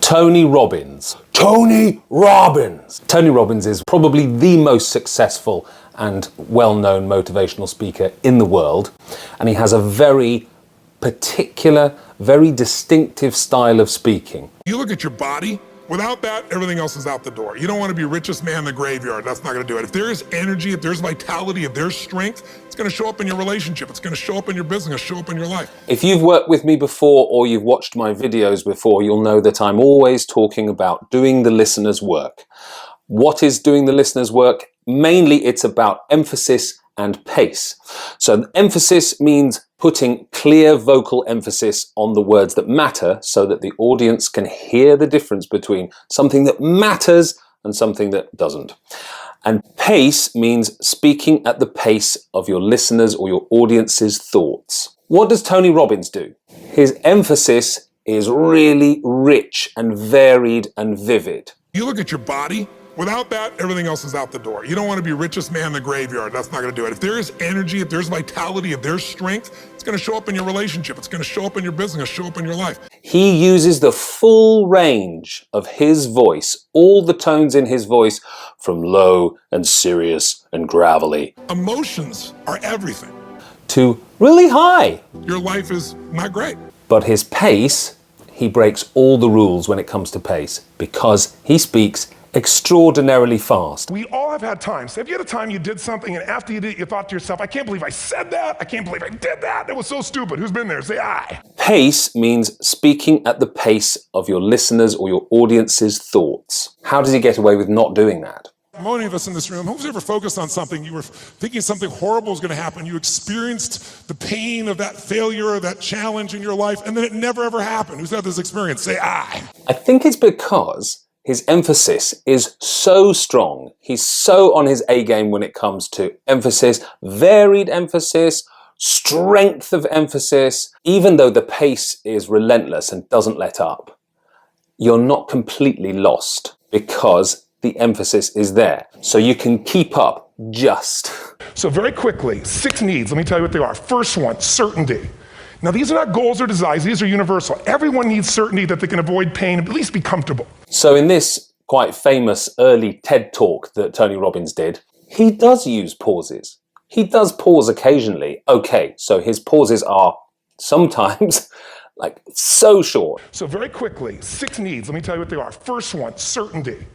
Tony Robbins. Tony Robbins! Tony Robbins is probably the most successful and well-known motivational speaker in the world, and he has a very particular, very distinctive style of speaking. You look at your body, without that, everything else is out the door. You don't want to be richest man in the graveyard. That's not going to do it. If there is energy, if there's vitality, if there's strength, it's going to show up in your relationship. It's going to show up in your business, show up in your life. If you've worked with me before or you've watched my videos before, you'll know that I'm always talking about doing the listener's work. What is doing the listener's work? Mainly it's about emphasis and pace. So emphasis means putting clear vocal emphasis on the words that matter so that the audience can hear the difference between something that matters and something that doesn't. And pace means speaking at the pace of your listeners or your audience's thoughts. What does Tony Robbins do? His emphasis is really rich and varied and vivid. You look at your body, without that, everything else is out the door. You don't want to be richest man in the graveyard. That's not going to do it. If there is energy, if there's vitality, if there's strength, it's going to show up in your relationship. It's going to show up in your business, show up in your life. He uses the full range of his voice, all the tones in his voice, from low and serious and gravelly. Emotions are everything. To really high. Your life is not great. But his pace, he breaks all the rules when it comes to pace because he speaks extraordinarily fast. We all have had times. Have you had a time you did something and after you did it, you thought to yourself, I can't believe I said that. I can't believe I did that. That was so stupid. Who's been there? Say aye. Pace means speaking at the pace of your listeners or your audience's thoughts. How does he get away with not doing that? Many of us in this room, who's ever focused on something, you were thinking something horrible was going to happen, you experienced the pain of that failure or that challenge in your life, and then it never ever happened. Who's had this experience? Say aye. I think it's because his emphasis is so strong. He's so on his A game when it comes to emphasis, varied emphasis, strength of emphasis. Even though the pace is relentless and doesn't let up, you're not completely lost because the emphasis is there. So you can keep up just. So very quickly, 6 needs. Let me tell you what they are. First one, certainty. Now, these are not goals or desires. These are universal. Everyone needs certainty that they can avoid pain and at least be comfortable. So in this quite famous early TED talk that Tony Robbins did, he does use pauses. He does pause occasionally. Okay, so his pauses are sometimes like so short. So very quickly, 6 needs. Let me tell you what they are. First one, certainty.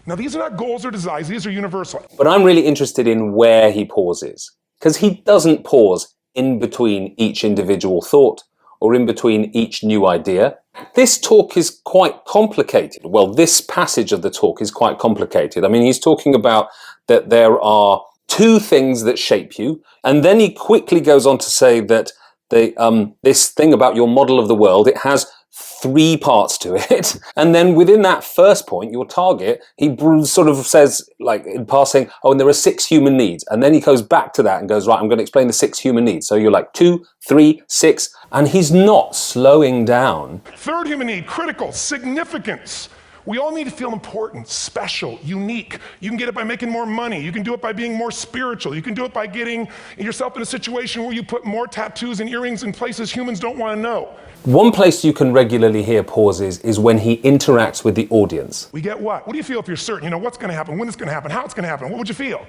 Now, these are not goals or desires. These are universal. But I'm really interested in where he pauses, because he doesn't pause in between each individual thought or in between each new idea. This talk is quite complicated. Well, this passage of the talk is quite complicated. I mean, he's talking about that there are 2 things that shape you, and then he quickly goes on to say that this thing about your model of the world, it has 3 parts to it. And then within that first point, your target, he sort of says, like in passing, oh, and there are 6 human needs. And then he goes back to that and goes, right, I'm going to explain the 6 human needs. So you're like 2, 3, 6, and he's not slowing down. Third human need, critical, significance. We all need to feel important, special, unique. You can get it by making more money. You can do it by being more spiritual. You can do it by getting yourself in a situation where you put more tattoos and earrings in places humans don't want to know. One place you can regularly hear pauses is when he interacts with the audience. We get what? What do you feel if you're certain? You know what's going to happen, when it's going to happen, how it's going to happen. What would you feel?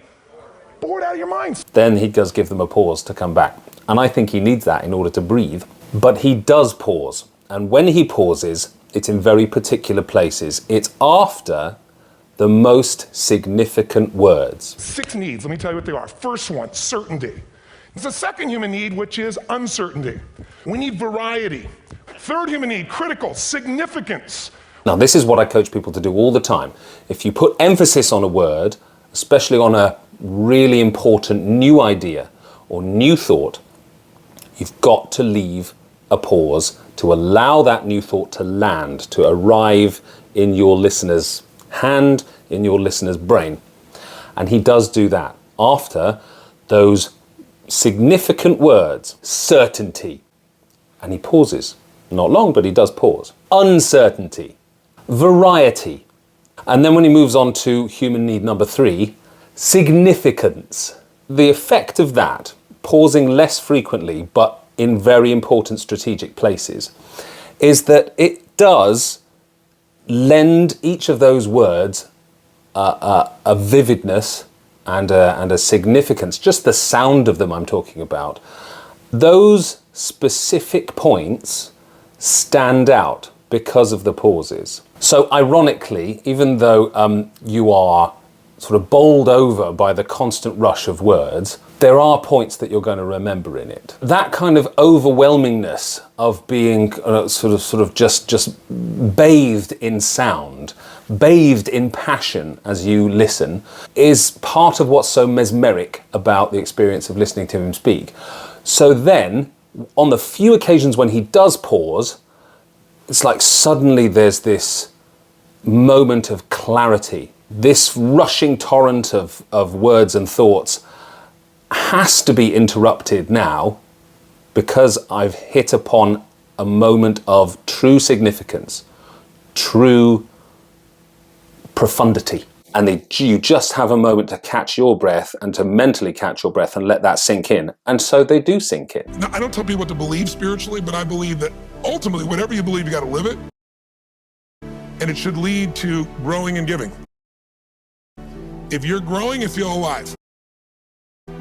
Bored out of your minds. Then he does give them a pause to come back. And I think he needs that in order to breathe. But he does pause. And when he pauses, it's in very particular places. It's after the most significant words. 6 needs. Let me tell you what they are. First one, certainty. There's a second human need, which is uncertainty. We need variety. Third human need, critical, significance. Now, this is what I coach people to do all the time. If you put emphasis on a word, especially on a really important new idea or new thought, you've got to leave a pause to allow that new thought to land, to arrive in your listener's hand, in your listener's brain. And he does do that after those significant words, certainty. And he pauses. Not long, but he does pause. Uncertainty, variety. And then when he moves on to human need number 3, significance. The effect of that, pausing less frequently, but in very important strategic places, is that it does lend each of those words a vividness and a significance, just the sound of them I'm talking about. Those specific points stand out because of the pauses. So ironically, even though you are sort of bowled over by the constant rush of words, there are points that you're going to remember in it. That kind of overwhelmingness of being sort of just bathed in sound, bathed in passion as you listen, is part of what's so mesmeric about the experience of listening to him speak. So then, on the few occasions when he does pause, it's like suddenly there's this moment of clarity. This rushing torrent of words and thoughts has to be interrupted now because I've hit upon a moment of true significance, true profundity. And you just have a moment to catch your breath and to mentally catch your breath and let that sink in. And so they do sink in. Now, I don't tell people what to believe spiritually, but I believe that ultimately, whatever you believe, you got to live it. And it should lead to growing and giving. If you're growing, you feel alive.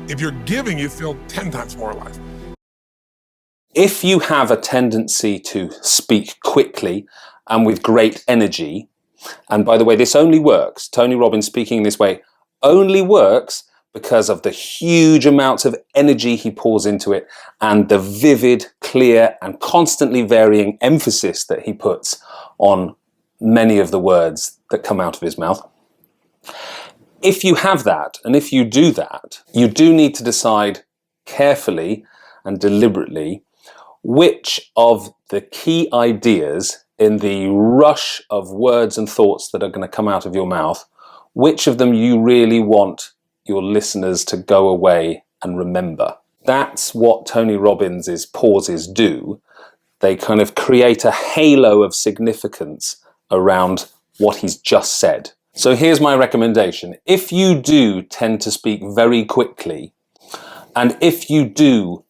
If you're giving, you feel 10 times more alive. If you have a tendency to speak quickly and with great energy, and by the way, this only works, Tony Robbins speaking this way only works because of the huge amounts of energy he pours into it and the vivid, clear, and constantly varying emphasis that he puts on many of the words that come out of his mouth. If you have that, and if you do that, you do need to decide carefully and deliberately which of the key ideas in the rush of words and thoughts that are going to come out of your mouth, which of them you really want your listeners to go away and remember. That's what Tony Robbins' pauses do. They kind of create a halo of significance around what he's just said. So here's my recommendation. If you do tend to speak very quickly, and if you do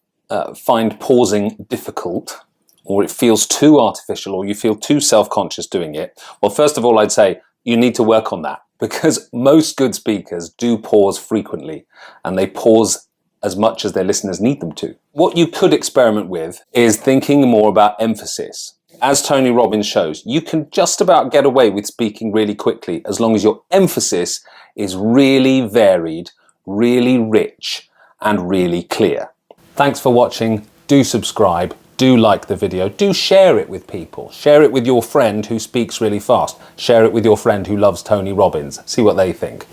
find pausing difficult, or it feels too artificial, or you feel too self-conscious doing it, well, first of all, I'd say you need to work on that, because most good speakers do pause frequently, and they pause as much as their listeners need them to. What you could experiment with is thinking more about emphasis. As Tony Robbins shows, you can just about get away with speaking really quickly as long as your emphasis is really varied, really rich, and really clear. Thanks for watching. Do subscribe. Do like the video. Do share it with people. Share it with your friend who speaks really fast. Share it with your friend who loves Tony Robbins. See what they think.